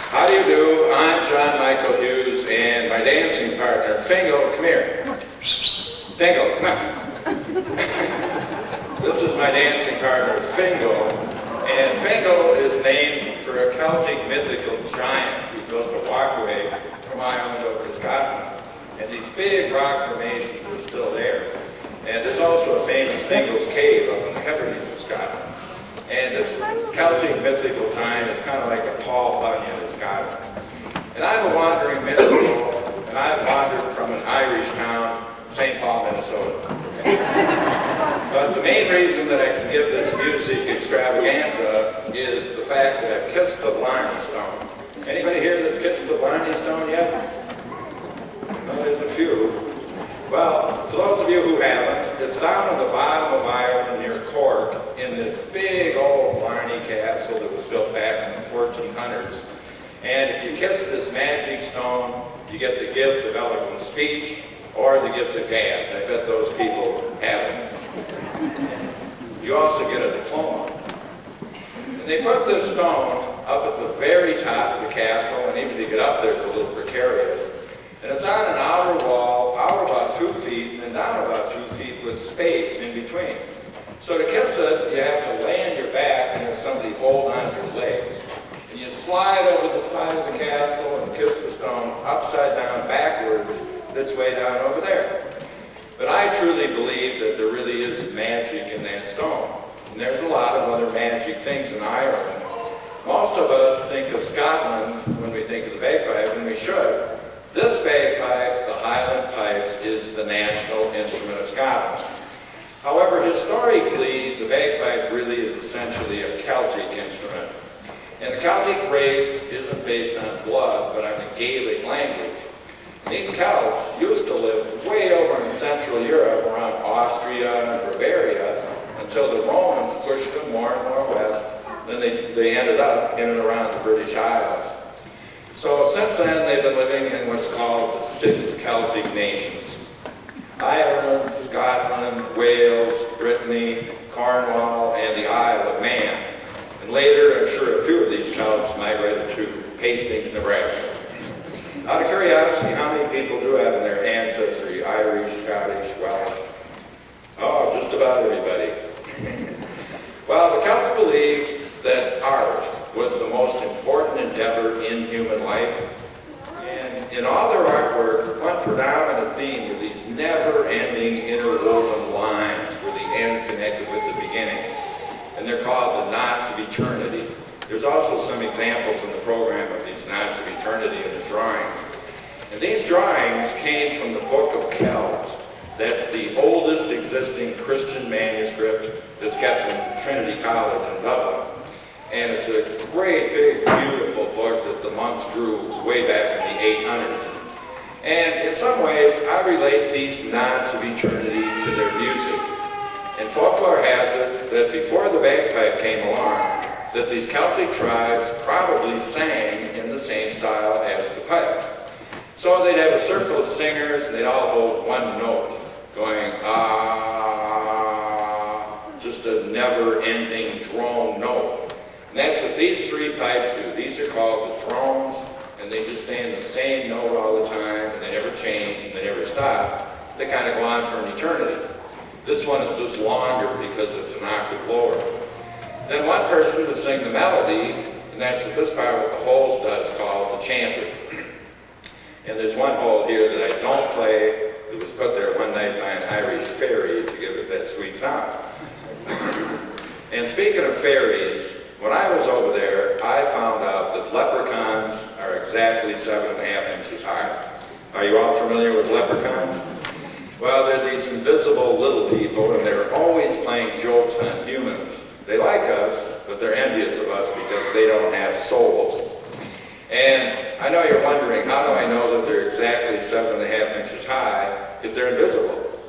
How do you do? I'm John Michael Hughes, and my dancing partner, Fingal, come here. Fingal, come on. This is my dancing partner, Fingal, and Fingal is named for a Celtic mythical giant who built a walkway from Ireland over to Scotland. And these big rock formations are still there. And there's also a famous Fingal's Cave up in the Hebrides of Scotland. And this Celtic mythical giant is kind of like a Paul Bunyan of Scotland. And I'm a wandering minstrel, and I've wandered from an Irish town, St. Paul, Minnesota. But the main reason that I can give this music extravaganza is the fact that I've kissed the Blarney Stone. Anybody here that's kissed the Blarney Stone yet? Well, there's a few. Well, for those of you who haven't, it's down in the bottom of Ireland near Cork in this big old Blarney Castle that was built back in the 1400s. And if you kiss this magic stone, you get the gift of eloquent speech or the gift of gab. I bet those people have it. You also get a diploma. And they put this stone up at the very top of the castle, and even to get up there is a little precarious. And it's on an outer wall, out about 2 feet, and down about 2 feet with space in between. So to kiss it, you have to lay on your back and have somebody hold on to your legs. And you slide over the side of the castle and kiss the stone upside down, backwards, that's way down over there. But I truly believe that there really is magic in that stone. And there's a lot of other magic things in Ireland. Most of us think of Scotland when we think of the bagpipe, and we should. This bagpipe, the Highland pipes, is the national instrument of Scotland. However, historically, the bagpipe really is essentially a Celtic instrument. And the Celtic race isn't based on blood, but on the Gaelic language. And these Celts used to live way over in Central Europe, around Austria and Bavaria, until the Romans pushed them more and more west. Then they ended up in and around the British Isles. So since then, they've been living in what's called the 6 Celtic nations. Ireland, Scotland, Wales, Brittany, Cornwall, and the Isle of Man. And later, I'm sure a few of these Celts migrated to Hastings, Nebraska. Out of curiosity, how many people do have in their ancestry Irish, Scottish, Welsh? Oh, just about everybody. Well, the Celts believed that art was the most important endeavor in human life. And in all their artwork, one predominant theme were these never-ending interwoven lines where the end connected with the beginning. And they're called the knots of eternity. There's also some examples in the program of these knots of eternity in the drawings. And these drawings came from the Book of Kells. That's the oldest existing Christian manuscript that's kept in Trinity College in Dublin. And it's a great, big, beautiful book that the monks drew way back in the 800s. And in some ways, I relate these knots of eternity to their music. And folklore has it that before the bagpipe came along, that these Celtic tribes probably sang in the same style as the pipes. So they'd have a circle of singers, and they'd all hold one note, going, ah, just a never-ending drone note. And that's what these 3 pipes do. These are called the drones, and they just stay in the same note all the time, and they never change, and they never stop. They kind of go on for an eternity. This one is just longer because it's an octave lower. Then one person would sing the melody, and that's what this part with the holes does, called the chanter. And there's one hole here that I don't play. It was put there one night by an Irish fairy to give it that sweet sound. And speaking of fairies, when I was over there, I found out that leprechauns are exactly 7.5 inches high. Are you all familiar with leprechauns? Well, they're these invisible little people, and they're always playing jokes on humans. They like us, but they're envious of us because they don't have souls. And I know you're wondering, how do I know that they're exactly 7.5 inches high if they're invisible?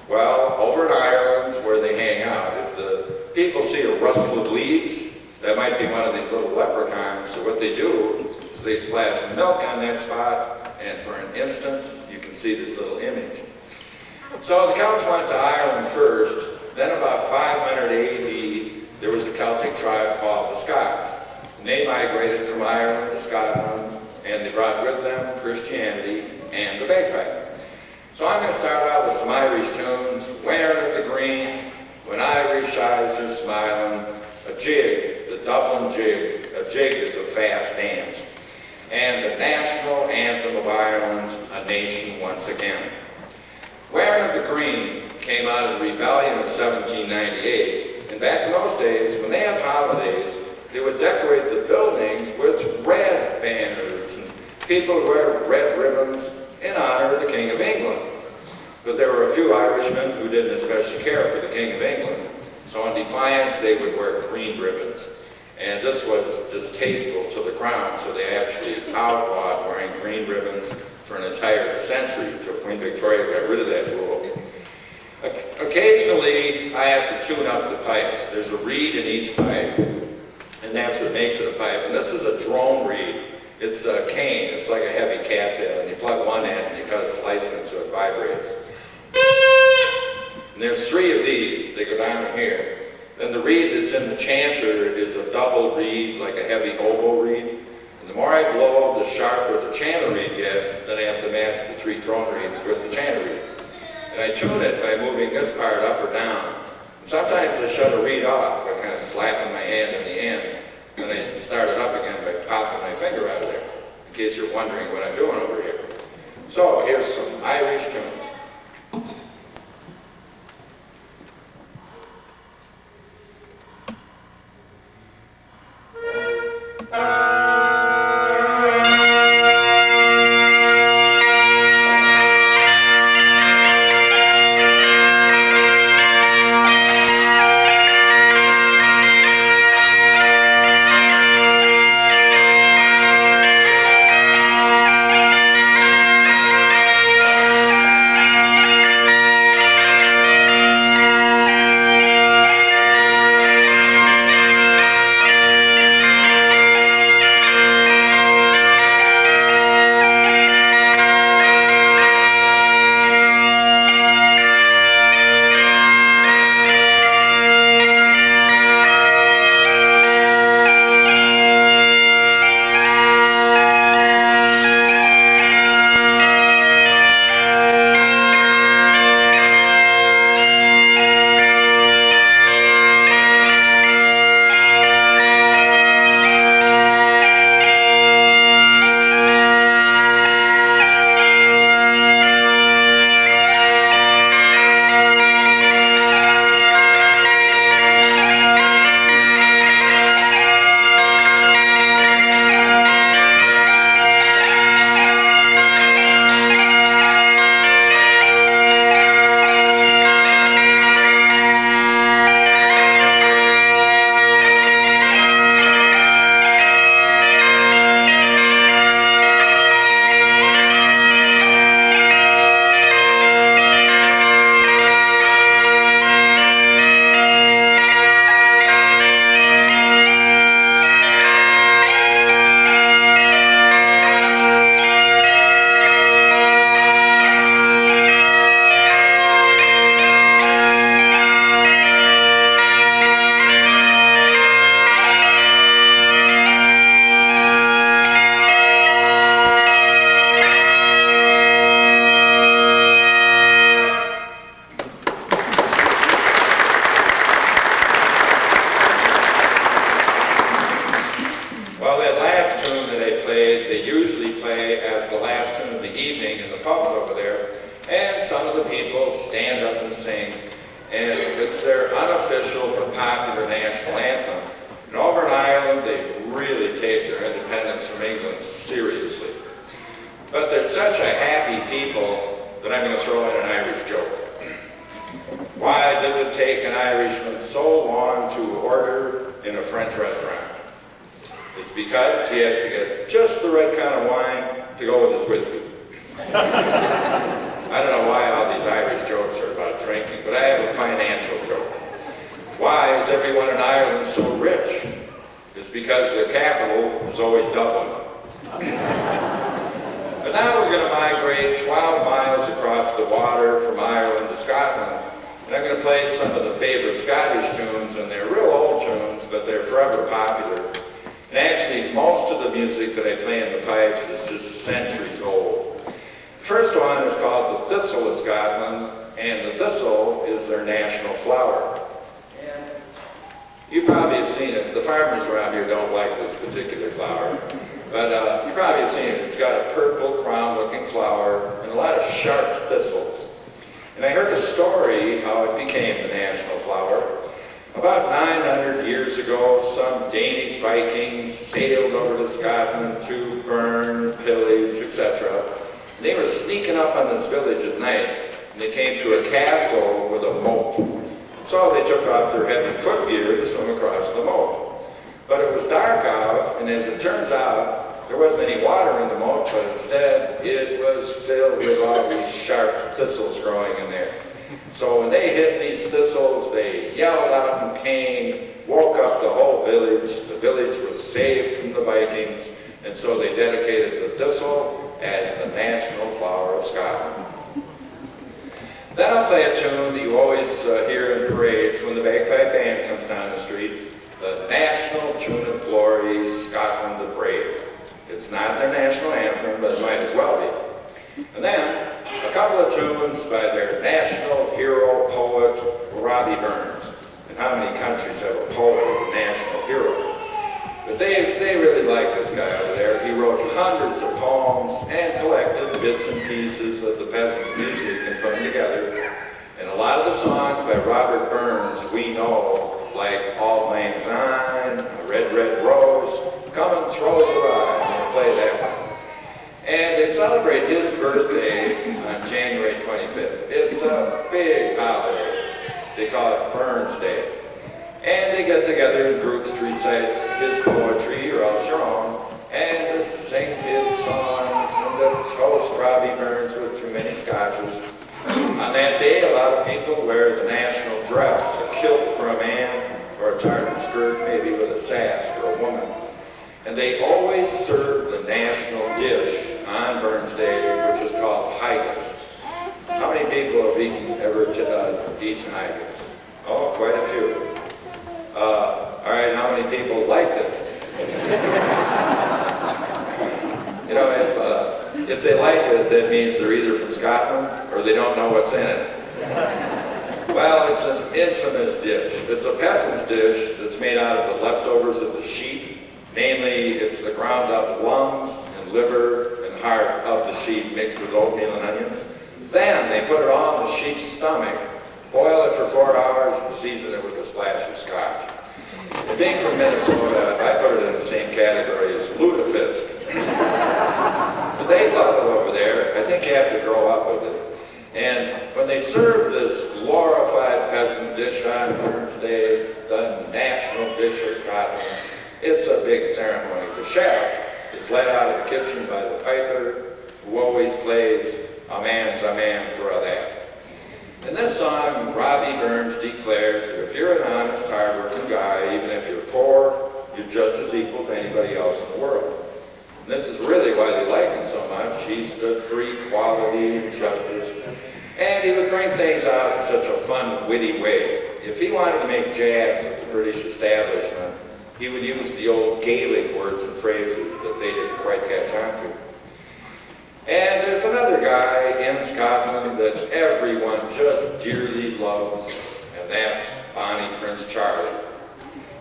Well, over in Ireland, where they hang out, if the people see a rustle of leaves, that might be one of these little leprechauns. So what they do is they splash milk on that spot, and for an instant, you can see this little image. So the Celts went to Ireland first. Then about 500 AD, there was a Celtic tribe called the Scots. And they migrated from Ireland to Scotland, and they brought with them Christianity and the bagpipe. So I'm going to start out with some Irish tunes. Wearing of the green, when Irish eyes are smiling, a jig, the Dublin Jig. A jig is a fast dance. And the national anthem of Ireland, A Nation Once Again. Wearing of the green came out of the rebellion of 1798. And back in those days, when they had holidays, they would decorate the buildings with red banners, and people would wear red ribbons in honor of the King of England. But there were a few Irishmen who didn't especially care for the King of England. So in defiance, they would wear green ribbons. And this was distasteful to the crown, so they actually outlawed wearing green ribbons for an entire century until Queen Victoria got rid of that rule. Occasionally, I have to tune up the pipes. There's a reed in each pipe, and that's what makes it a pipe. And this is a drone reed. It's a cane. It's like a heavy cattail, and you plug one end, and you cut a slice in it so it vibrates. And there's 3 of these. They go down here. Then the reed that's in the chanter is a double reed, like a heavy oboe reed. And the more I blow, the sharper the chanter reed gets. Then I have to match the 3 drone reeds with the chanter reed. And I tune it by moving this part up or down. And sometimes I shut a reed off by kind of slapping my hand in the end. And I start it up again by popping my finger out of there, in case you're wondering what I'm doing over here. So here's some Irish tunes. And I'm going to play some of the favorite Scottish tunes, and they're real old tunes, but they're forever popular. And actually, most of the music that I play in the pipes is just centuries old. The first one is called the Thistle of Scotland, and the thistle is their national flower. And you probably have seen it. The farmers around here don't like this particular flower, but you probably have seen it. It's got a purple crown-looking flower and a lot of sharp thistles. And I heard a story how it became the national flower. About 900 years ago, some Danish Vikings sailed over to Scotland to burn, pillage, etc. They were sneaking up on this village at night, and they came to a castle with a moat. So they took off their heavy footgear to swim across the moat. But it was dark out, and as it turns out, there wasn't any water in the moat, but instead it was filled with all these sharp thistles growing in there. So when they hit these thistles, they yelled out in pain, woke up the whole village. The village was saved from the Vikings, and so they dedicated the thistle as the national flower of Scotland. Then I'll play a tune that you always hear in parades when the bagpipe band comes down the street, the national tune of glory, Scotland the Brave. It's not their national anthem, but it might as well be. And then a couple of tunes by their national hero poet, Robbie Burns. And how many countries have a poet as a national hero? But they really like this guy over there. He wrote hundreds of poems and collected bits and pieces of the peasants' music and put them together. And a lot of the songs by Robert Burns we know, like All Lang Syne, Red Red Rose, Comin Thro the Rye. I'm going to play that one. And they celebrate his birthday on January 25th. It's a big holiday. They call it Burns Day. And they get together in groups to recite his poetry, or else your own, and to sing his songs, and to toast Robbie Burns with too many scotches. On that day, a lot of people wear the national dress, a kilt for a man, or a tartan skirt, maybe with a sash for a woman. And they always serve the national dish on Burns Day, which is called haggis. How many people have ever eaten haggis? Oh, quite a few. All right, how many people liked it? You know, if they like it, that means they're either from Scotland or they don't know what's in it. Well, it's an infamous dish. It's a peasant's dish that's made out of the leftovers of the sheep. Namely, it's the ground up lungs and liver and heart of the sheep mixed with oatmeal and onions. Then they put it on the sheep's stomach, boil it for 4 hours, and season it with a splash of scotch. And being from Minnesota, I put it in the same category as lutefisk. But they love it over there. I think you have to grow up with it. And when they serve this glorified peasant's dish on Burns Day, the national dish of Scotland, it's a big ceremony. The chef is let out of the kitchen by the piper, who always plays "A man's a man for a that." In this song, Robbie Burns declares that if you're an honest, hard-working guy, even if you're poor, you're just as equal to anybody else in the world. And this is really why they like him so much. He stood for equality and justice, and he would bring things out in such a fun, witty way. If he wanted to make jabs at the British establishment, he would use the old Gaelic words and phrases that they didn't quite catch on to. And there's another guy in Scotland that everyone just dearly loves, and that's Bonnie Prince Charlie.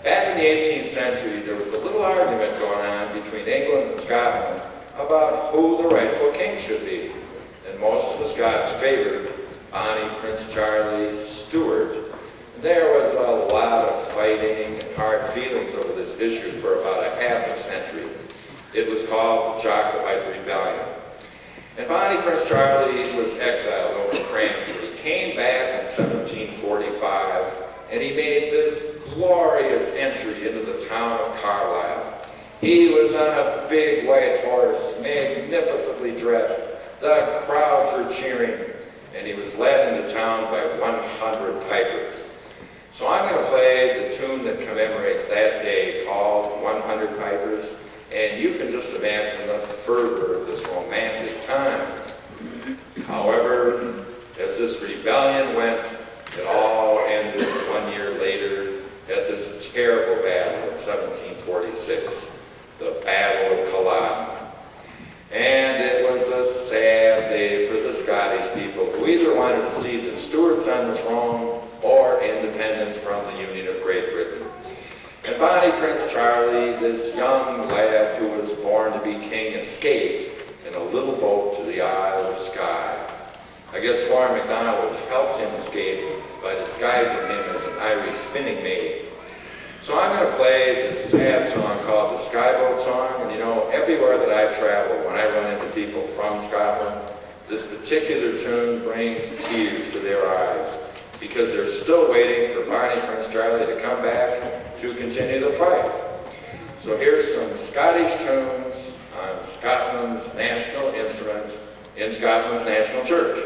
Back in the 18th century, there was a little argument going on between England and Scotland about who the rightful king should be. And most of the Scots favored Bonnie Prince Charlie Stuart. There was a lot of fighting and hard feelings over this issue for about a half a century. It was called the Jacobite Rebellion. And Bonnie Prince Charlie was exiled over to France, but he came back in 1745, and he made this glorious entry into the town of Carlisle. He was on a big white horse, magnificently dressed. The crowds were cheering, and he was led into town by 100 pipers. So I'm going to play the tune that commemorates that day called 100 Pipers, and you can just imagine the fervor of this romantic time. However, as this rebellion went, It all ended 1 year later at this terrible battle in 1746, the Battle of Culloden. And it was a sad day for the Scottish people who either wanted to see the Stuarts on the throne or independence from the Union of Great Britain. And bonnie Prince Charlie, this young lad who was born to be king, escaped in a little boat to the Isle of Skye. I guess Flora MacDonald helped him escape by disguising him as an Irish spinning maid. So I'm going to play this sad song called the Skyboat Song, and you know, everywhere that I travel, when I run into people from Scotland, this particular tune brings tears to their eyes, because they're still waiting for bonnie Prince Charlie to come back to continue the fight. So here's some Scottish tunes on Scotland's national instrument in Scotland's national church.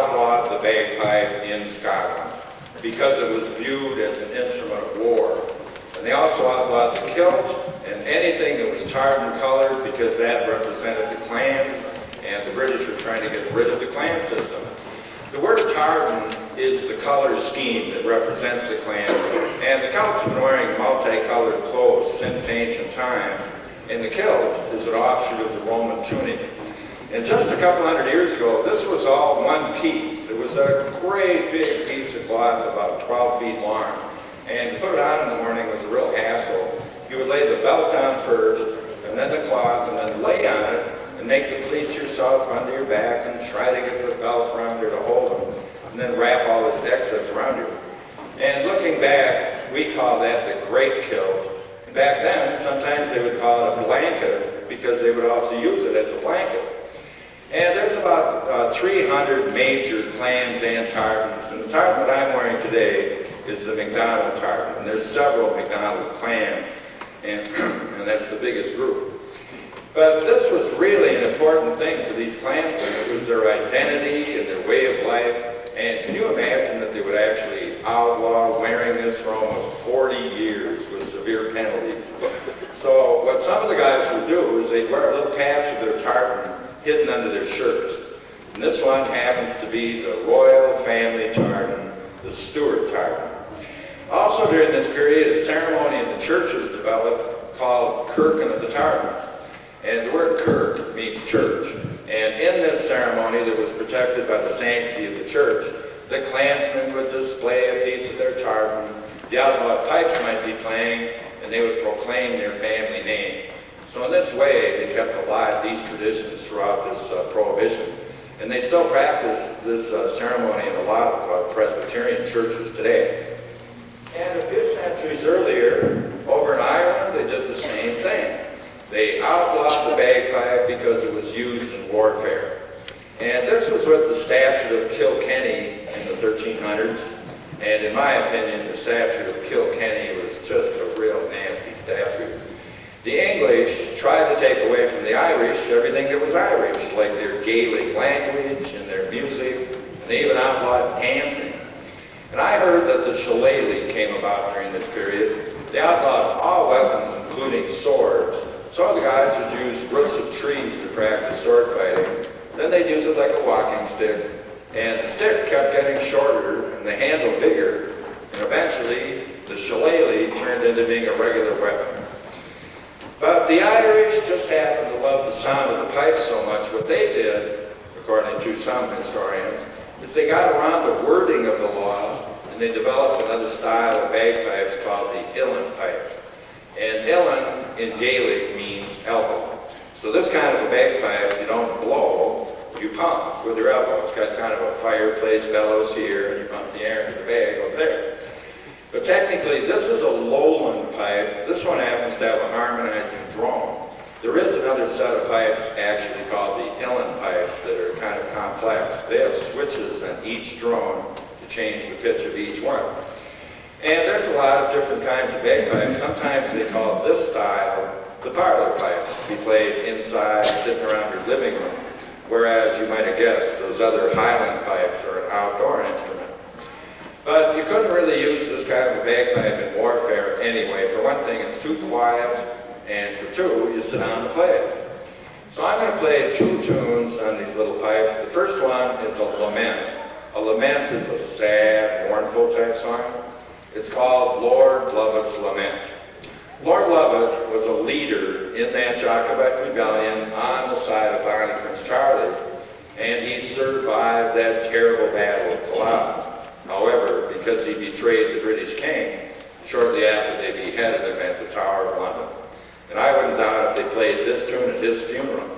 outlawed the bagpipe in Scotland because it was viewed as an instrument of war. And they also outlawed the kilt and anything that was tarred and colored because that represented the clans, and the British were trying to get rid of the clan system. The word tartan is the color scheme that represents the clan, and the Celts have been wearing multicolored clothes since ancient times, and the kilt is an offshoot of the Roman tunic. And just a couple hundred years ago, this was all one piece. It was a great big piece of cloth about 12 feet long. And to put it on in the morning was a real hassle. You would lay the belt down first, and then the cloth, and then lay on it, and make the pleats yourself under your back, and try to get the belt around there to hold them, and then wrap all this excess around you. And looking back, we call that the great kilt. And back then, sometimes they would call it a blanket, because they would also use it as a blanket. And there's about 300 major clans and tartans, and the tartan that I'm wearing today is the MacDonald tartan, and there's several MacDonald clans, and that's the biggest group. But this was really an important thing for these clansmen. It was their identity and their way of life, and can you imagine that they would actually outlaw wearing this for almost 40 years with severe penalties? So what some of the guys would do is they'd wear a little patch of their tartan hidden under their shirts. And this one happens to be the royal family tartan, the Stuart tartan. Also during this period, a ceremony in the churches developed called Kirkin of the Tartans. And the word kirk means church. And in this ceremony that was protected by the sanctity of the church, the clansmen would display a piece of their tartan, the outlawed pipes might be playing, and they would proclaim their family name. So in this way, they kept alive these traditions throughout this prohibition. And they still practice this ceremony in a lot of Presbyterian churches today. And a few centuries earlier, over in Ireland, they did the same thing. They outlawed the bagpipe because it was used in warfare. And this was with the Statute of Kilkenny in the 1300s. And in my opinion, the Statute of Kilkenny was just a real nasty statute. The English tried to take away from the Irish everything that was Irish, like their Gaelic language and their music, and they even outlawed dancing. And I heard that the shillelagh came about during this period. They outlawed all weapons, including swords. So the guys would use roots of trees to practice sword fighting. Then they'd use it like a walking stick. And the stick kept getting shorter and the handle bigger. And eventually, the shillelagh turned into being a regular weapon. But the Irish just happened to love the sound of the pipe so much. What they did, according to some historians, is they got around the wording of the law and they developed another style of bagpipes called the uilleann pipes. And uilleann in Gaelic means elbow. So this kind of a bagpipe, you don't blow, you pump with your elbow. It's got kind of a fireplace bellows here, and you pump the air into the bag over there. But technically, this is a lowland pipe. This one happens to have a harmonizing drone. There is another set of pipes actually called the uilleann pipes that are kind of complex. They have switches on each drone to change the pitch of each one. And there's a lot of different kinds of bagpipes. Sometimes they call this style the parlor pipes, to be played inside, sitting around your living room. Whereas you might have guessed, those other Highland pipes are an outdoor instrument. But you couldn't really use this kind of a bagpipe in warfare anyway. For one thing, it's too quiet, and for two, you sit down and play it. So I'm going to play two tunes on these little pipes. The first one is a lament. A lament is a sad, mournful type song. It's called Lord Lovet's Lament. Lord Lovet was a leader in that Jacobite rebellion on the side of Bonnie Prince Charlie, and he survived that terrible battle of Culloden. However, because he betrayed the British king, shortly after they beheaded him at the Tower of London. And I wouldn't doubt if they played this tune at his funeral.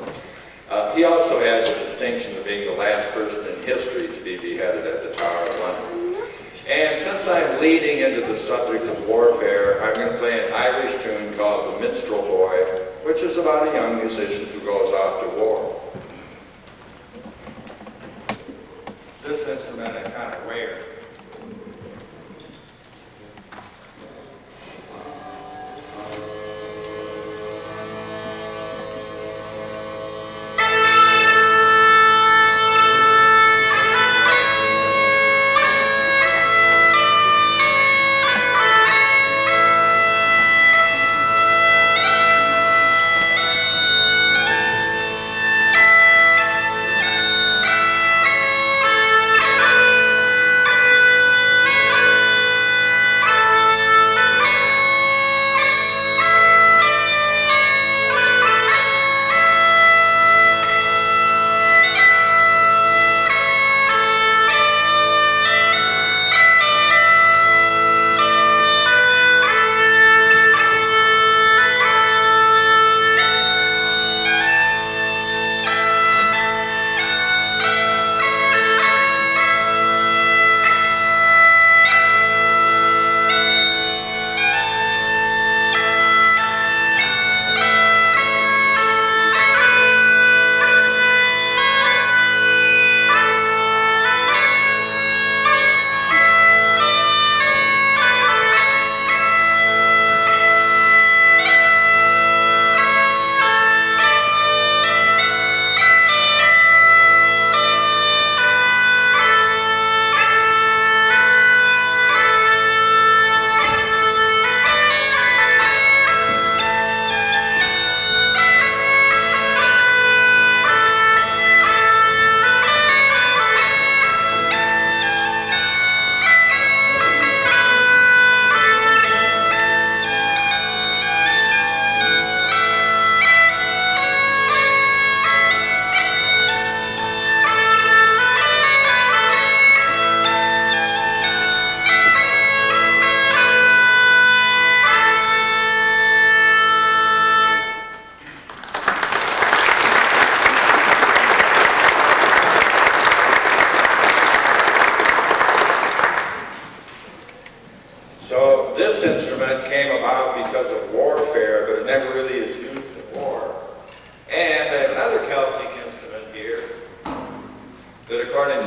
He also had the distinction of being the last person in history to be beheaded at the Tower of London. And since I'm leading into the subject of warfare, I'm going to play an Irish tune called The Minstrel Boy, which is about a young musician who goes off to war. This instrument I kind of wear.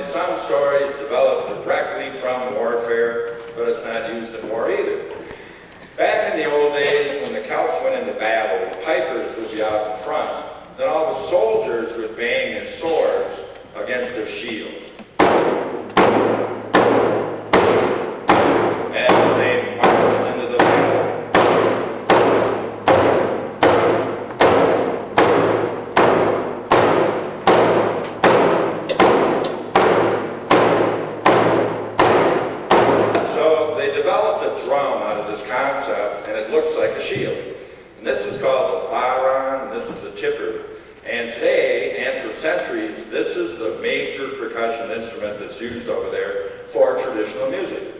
some stories developed directly from warfare, but it's not used in war either. Back in the old days, when the Celts went into battle, the pipers would be out in front. Then all the soldiers would bang their swords against their shields. As they marched into the battle. So they developed a drum out of this concept, and it looks like a shield. And this is called a bohdran, and this is a tipper. And today, and for centuries, this is the major percussion instrument that's used over there for traditional music.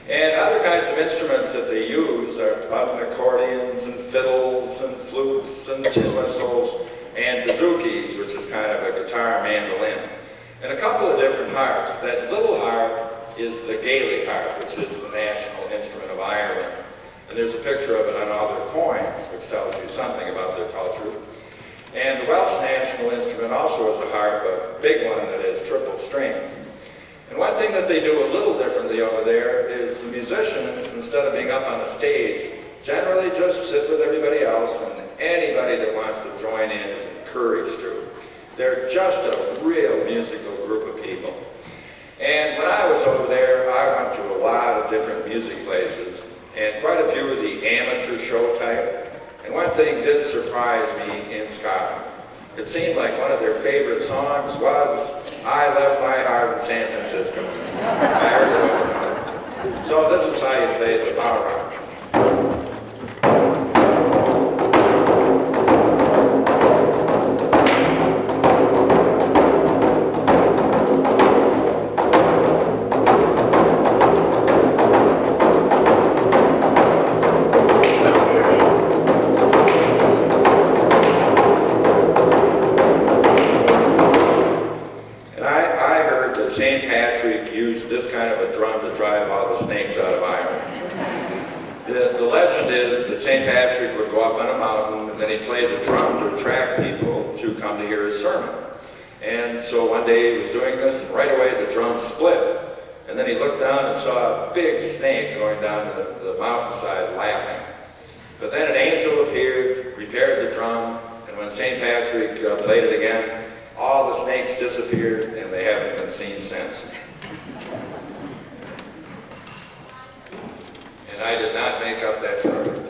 And other kinds of instruments that they use are button accordions and fiddles and flutes and tin whistles and bouzouki, which is kind of a guitar mandolin. And a couple of different harps. That little harp is the Gaelic harp, which is the national instrument of Ireland. And there's a picture of it on all their coins, which tells you something about their culture. And the Welsh national instrument also is a harp, a big one that has triple strings. And one thing that they do a little differently over there is the musicians, instead of being up on a stage, generally just sit with everybody else, and anybody that wants to join in is encouraged to. They're just a real musical group of people. And when I was over there, I went to a lot of different music places, and quite a few of the amateur show type. And one thing did surprise me in Scotland. It seemed like one of their favorite songs was I Left My Heart in San Francisco. I heard it over and over. So this is how you play the bohdran. This kind of a drum to drive all the snakes out of Ireland. The legend is that St. Patrick would go up on a mountain and then he'd play the drum to attract people to come to hear his sermon. And so one day he was doing this, and right away the drum split. And then he looked down and saw a big snake going down the mountainside laughing. But then an angel appeared, repaired the drum, and when St. Patrick played it again, all the snakes disappeared and they haven't been seen since. I did not make up that story.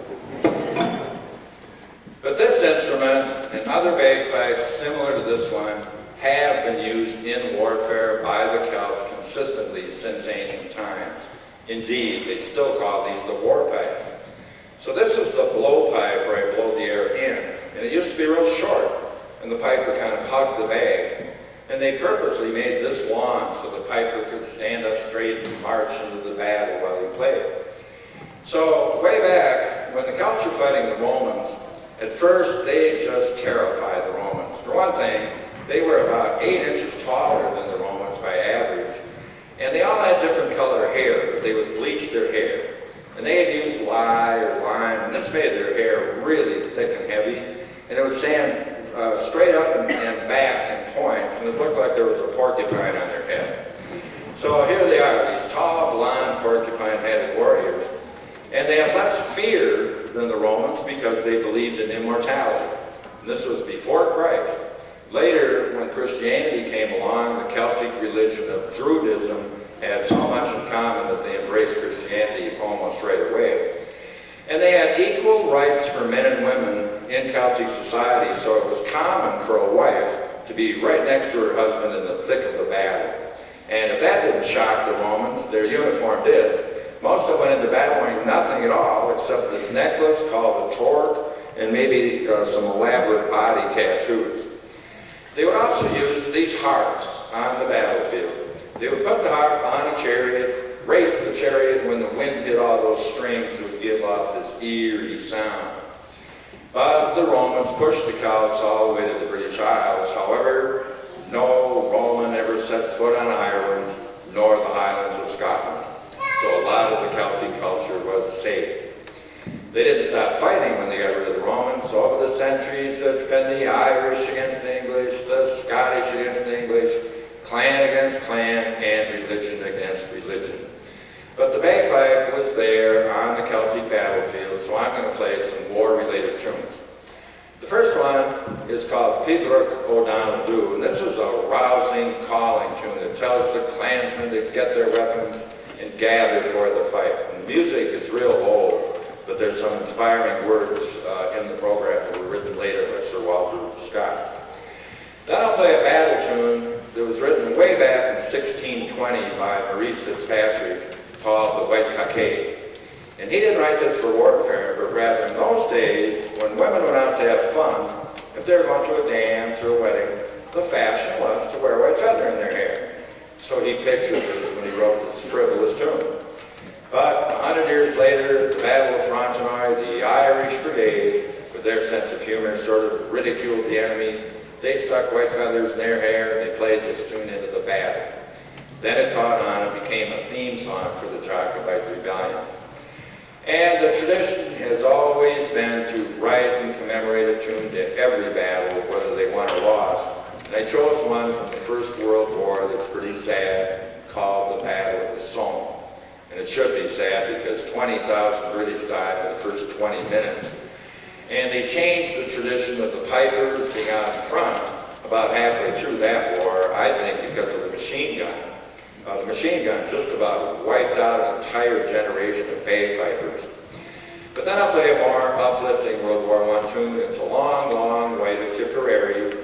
But this instrument and other bagpipes similar to this one have been used in warfare by the Celts consistently since ancient times. Indeed, they still call these the war pipes. So this is the blowpipe, where I blow the air in. And it used to be real short, and the piper kind of hugged the bag. And they purposely made this long so the piper could stand up straight and march into the battle while he played. So way back, when the Celts were fighting the Romans, at first they just terrified the Romans. For one thing, they were about 8 inches taller than the Romans by average, and they all had different color hair, but they would bleach their hair. And they had used lye or lime, and this made their hair really thick and heavy, and it would stand straight up and back in points, and it looked like there was a porcupine on their head. So here they are, these tall, blonde, porcupine-headed warriors. And they had less fear than the Romans because they believed in immortality. And this was before Christ. Later, when Christianity came along, the Celtic religion of Druidism had so much in common that they embraced Christianity almost right away. And they had equal rights for men and women in Celtic society, so it was common for a wife to be right next to her husband in the thick of the battle. And if that didn't shock the Romans, their uniform did. Most of them went into battle wearing nothing at all except this necklace called a torque and maybe some elaborate body tattoos. They would also use these harps on the battlefield. They would put the harp on a chariot, race the chariot, and when the wind hit all those strings, it would give off this eerie sound. But the Romans pushed the Celts all the way to the British Isles. However, no Roman ever set foot on Ireland, nor the Highlands of Scotland. So a lot of the Celtic culture was saved. They didn't stop fighting when they got rid of the Romans. So over the centuries, it's been the Irish against the English, the Scottish against the English, clan against clan and religion against religion. But the bagpipe was there on the Celtic battlefield, so I'm going to play some war-related tunes. The first one is called Pibroach bohdran, and this is a rousing calling tune that tells the clansmen to get their weapons and gather for the fight. And the music is real old, but there's some inspiring words in the program that were written later by Sir Walter Scott. Then I'll play a battle tune that was written way back in 1620 by Maurice Fitzpatrick called the White Cockade. And he didn't write this for warfare, but rather in those days, when women went out to have fun, if they were going to a dance or a wedding, the fashion was to wear a white feather in their hair. So he pictured this when he wrote this frivolous tune. But 100 years later, the Battle of Fontenoy, the Irish Brigade, with their sense of humor, sort of ridiculed the enemy. They stuck white feathers in their hair, and they played this tune into the battle. Then it caught on and became a theme song for the Jacobite Rebellion. And the tradition has always been to write and commemorate a tune to every battle, whether they won or lost. And I chose one from the First World War that's pretty sad, called the Battle of the Somme. And it should be sad because 20,000 British died in the first 20 minutes. And they changed the tradition of the pipers being out in front about halfway through that war, I think because of the machine gun. The machine gun just about wiped out an entire generation of bagpipers. But then I'll play a more uplifting World War I tune. It's a long, long way to Tipperary.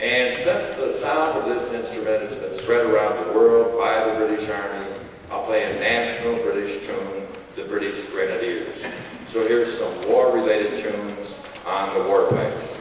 And since the sound of this instrument has been spread around the world by the British Army, I'll play a national British tune, the British Grenadiers. So here's some war-related tunes on the war pipes.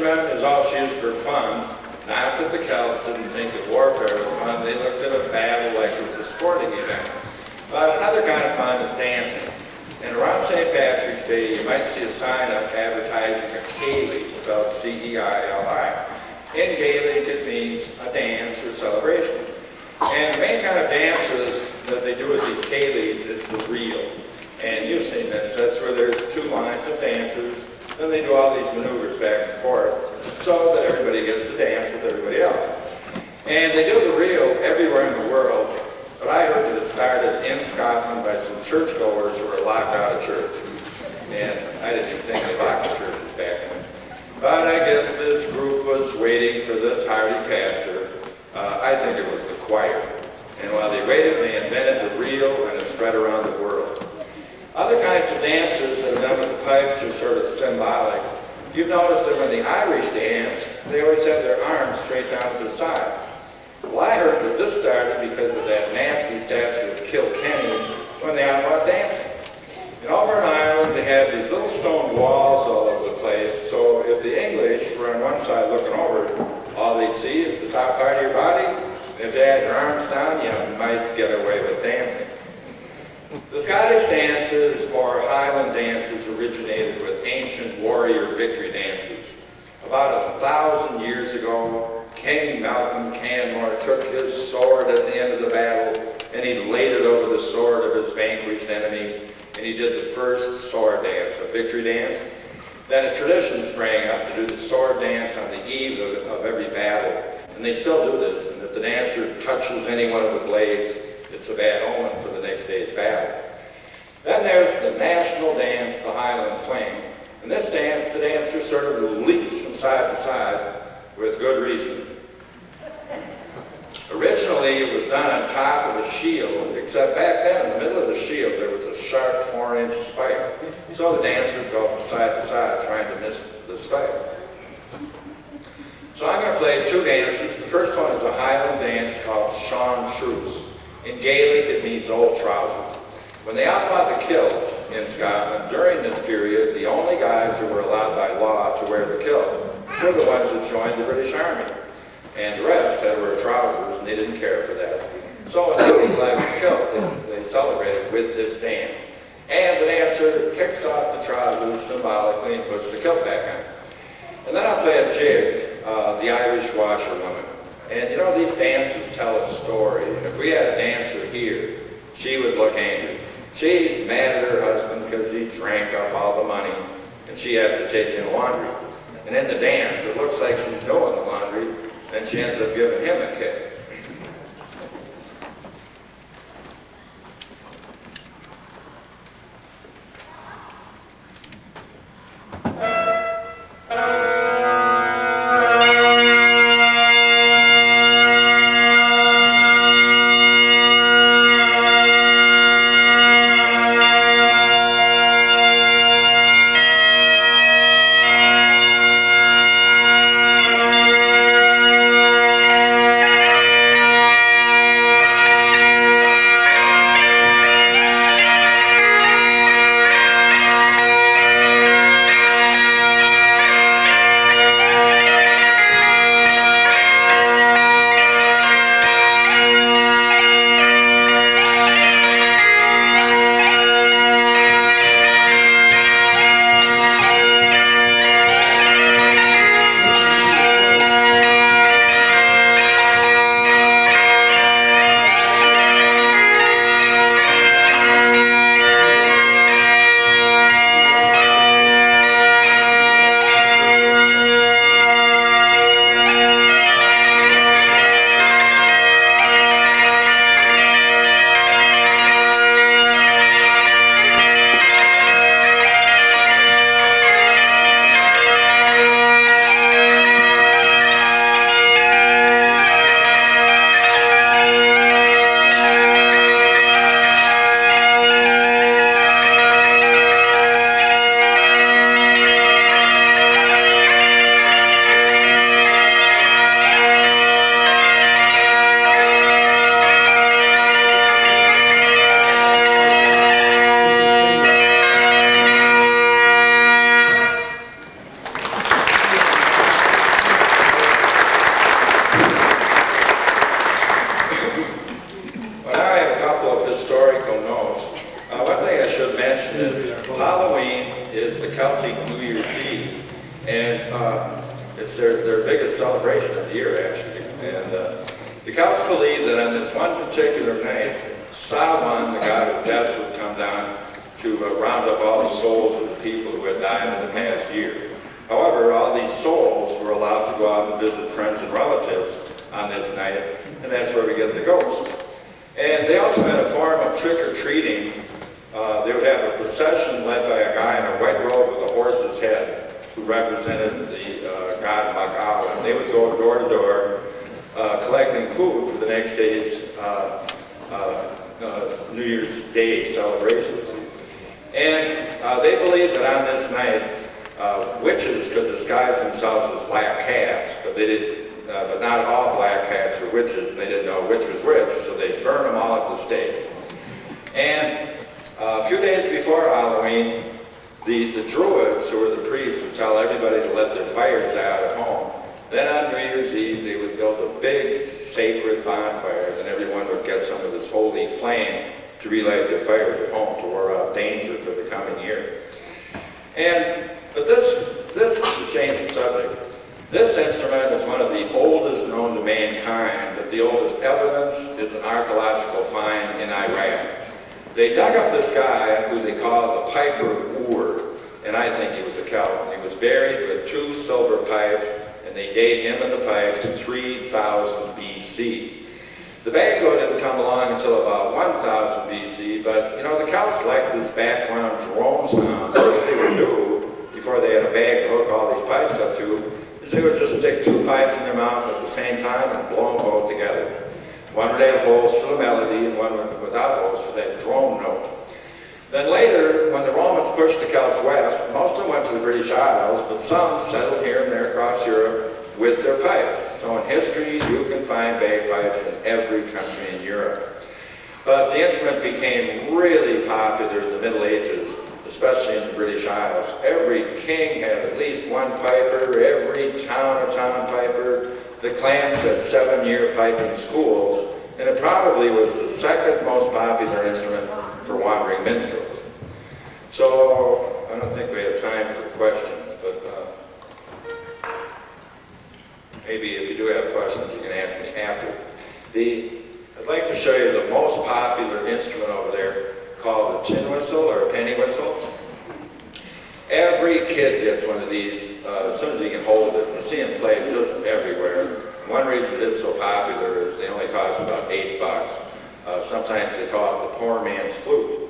instrument is also used for fun. Not that the Celts didn't think that warfare was fun. They looked at a battle like it was a sporting event. But another kind of fun is dancing. And around St. Patrick's Day, you might see a sign up advertising a ceilidh, spelled C-E-I-L-I. In Gaelic, it means a dance or celebration. And the main kind of dances that they do with these ceilidhs is the reel. And you've seen this. That's where there's two lines of dancers. Then they do all these maneuvers back and forth so that everybody gets to dance with everybody else. And they do the reel everywhere in the world. But I heard that it started in Scotland by some churchgoers who were locked out of church. And I didn't even think they locked the churches back then. But I guess this group was waiting for the tardy pastor. I think it was the choir. And while they waited, they invented the reel, and it spread around the world. Other kinds of dances that are done with the pipes are sort of symbolic. You've noticed that when the Irish dance, they always have their arms straight down to the sides. Well, I heard that this started because of that nasty statue of Kilkenny when they outlawed dancing. And over in Ireland, they have these little stone walls all over the place, so if the English were on one side looking over, all they'd see is the top part of your body. And if you had your arms down, you might get away with dancing. The Scottish dances, or Highland dances, originated with ancient warrior victory dances. About 1,000 years ago, King Malcolm Canmore took his sword at the end of the battle, and he laid it over the sword of his vanquished enemy, and he did the first sword dance, a victory dance. Then a tradition sprang up to do the sword dance on the eve of every battle, and they still do this, and if the dancer touches any one of the blades, it's a bad omen for the next day's battle. Then there's the national dance, the Highland Fling. In this dance, the dancer sort of leaps from side to side with good reason. Originally, it was done on top of a shield, except back then, in the middle of the shield, there was a sharp 4-inch spike. So the dancer would go from side to side, trying to miss the spike. So I'm going to play two dances. The first one is a Highland dance called Sean Truce. In Gaelic, it means old trousers. When they outlawed the kilt in Scotland, during this period, the only guys who were allowed by law to wear the kilt were the ones that joined the British Army. And the rest had to wear trousers, and they didn't care for that. So when they legalized the kilt, they celebrated with this dance. And the dancer kicks off the trousers symbolically and puts the kilt back on. And then I'll play a jig, the Irish washerwoman. And you know, these dances tell a story. And if we had a dancer here, she would look angry. She's mad at her husband because he drank up all the money, and she has to take in laundry. And in the dance, it looks like she's doing the laundry, and she ends up giving him a kick. Halloween is the Celtic New Year's Eve, and it's their biggest celebration of the year, actually. And the Celts believe that on this one particular night, Samhain, the god of death, would come down to round up all the souls of the people who had died in the past year. However, all these souls were allowed to go out and visit friends and relatives on this night, and that's where we get the ghosts. And they also had a form of trick-or-treating. They would have a procession led by a guy in a white robe with a horse's head who represented the god Garryowen. And they would go door to door collecting food for the next day's New Year's Day celebrations. And they believed that on this night, witches could disguise themselves as black cats, but they did. But not all black cats were witches, and they didn't know which was which, so they'd burn them all at the stake. And a few days before Halloween, the Druids, who were the priests, would tell everybody to let their fires die out at home. Then on New Year's Eve, they would build a big sacred bonfire, and everyone would get some of this holy flame to relight their fires at home to ward off danger for the coming year. But this to change the subject. This instrument is one of the oldest known to mankind, but the oldest evidence is an archaeological find in Iraq. They dug up this guy who they call the Piper of Ur, and I think he was a Celt. He was buried with 2 silver pipes, and they date him and the pipes in 3000 BC. The bagpipe didn't come along until about 1000 BC, but you know, the Celts liked this background drone sound. So what they would do, before they had a bag to hook all these pipes up to, is they would just stick 2 pipes in their mouth at the same time and blow them both together. One would have holes for the melody and one without holes for that drone note. Then later, when the Romans pushed the Celts west, most of them went to the British Isles, but some settled here and there across Europe with their pipes. So in history, you can find bagpipes in every country in Europe. But the instrument became really popular in the Middle Ages, especially in the British Isles. Every king had at least one piper, every town a town piper. The clans had 7-year piping schools, and it probably was the second most popular instrument for wandering minstrels. So, I don't think we have time for questions, but maybe if you do have questions, you can ask me after. I'd like to show you the most popular instrument over there, called a tin whistle or a penny whistle. Every kid gets one of these as soon as he can hold it. You see them played just everywhere. One reason it is so popular is they only cost about $8. Sometimes they call it the poor man's flute.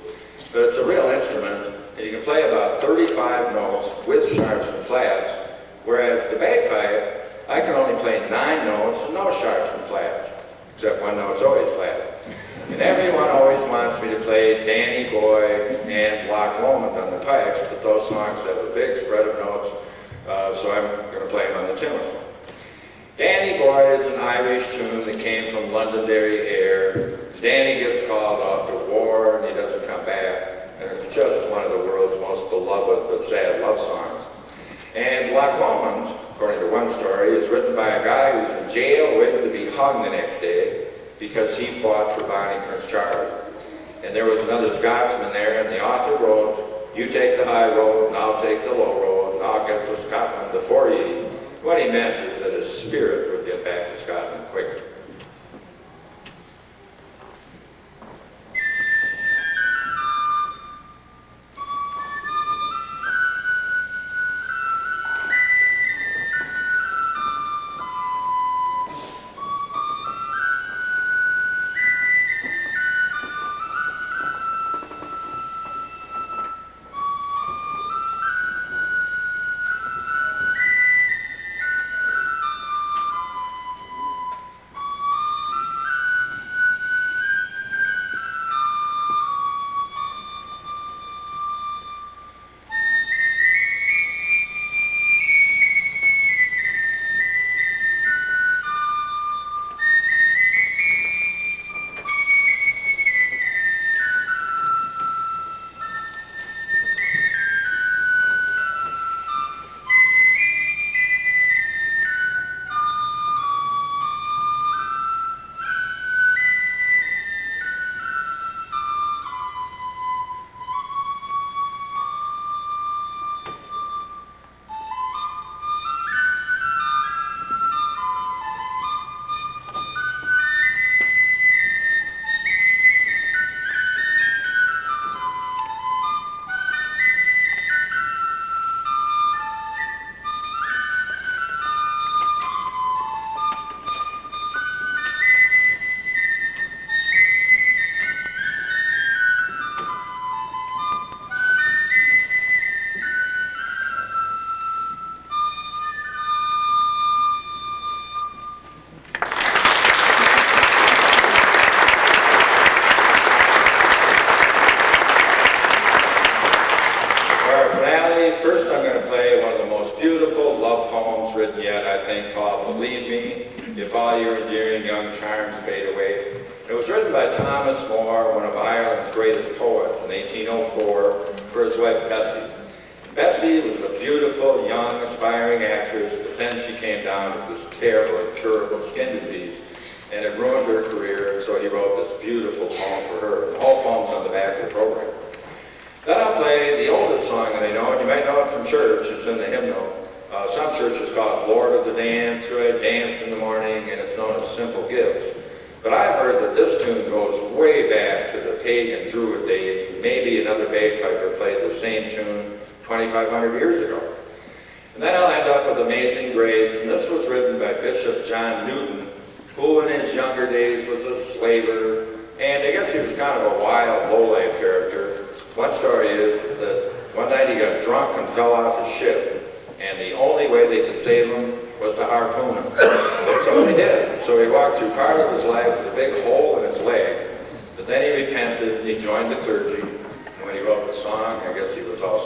But it's a real instrument, and you can play about 35 notes with sharps and flats, whereas the bagpipe, I can only play 9 notes and no sharps and flats, except one note's always flat. And everyone always wants me to play Danny Boy and Loch Lomand on the pipes, but those songs have a big spread of notes, so I'm going to play them on the tin whistle. Danny Boy is an Irish tune that came from Londonderry Air. Danny gets called off to war and he doesn't come back, and it's just one of the world's most beloved but sad love songs. And Loch Lomand, according to one story, is written by a guy who's in jail waiting to be hung the next day because he fought for Bonnie Prince Charlie. And there was another Scotsman there, and the author wrote, "You take the high road, and I'll take the low road, and I'll get to Scotland before ye." What he meant is that his spirit would get back to Scotland quicker. our finale, first I'm going to play one of the most beautiful love poems written yet, I think, called Believe Me, If All Your Endearing Young Charms Fade Away. It was written by Thomas Moore, one of Ireland's greatest poets, in 1804 for his wife Bessie. Bessie was a beautiful, young, aspiring actress, but then she came down with this terrible, incurable skin disease, and it ruined her career, so he wrote this beautiful poem for her. The whole poem's on the back of the program. Then I'll play the oldest song that I know, and you might know it from church. It's in the hymnal. Some churches call it Lord of the Dance, who had danced in the morning, and it's known as Simple Gifts. But I've heard that this tune goes way back to the pagan Druid days, and maybe another bagpiper played the same tune 2,500 years ago. And then I'll end up with Amazing Grace, and this was written by Bishop John Newton, who in his younger days was a slaver, and I guess he was kind of a wild, low-life character. One story is that one night he got drunk and fell off his ship, and the only way they could save him was to harpoon him. So they did. So he walked through part of his life with a big hole in his leg, but then he repented and he joined the clergy. And when he wrote the song, I guess he was all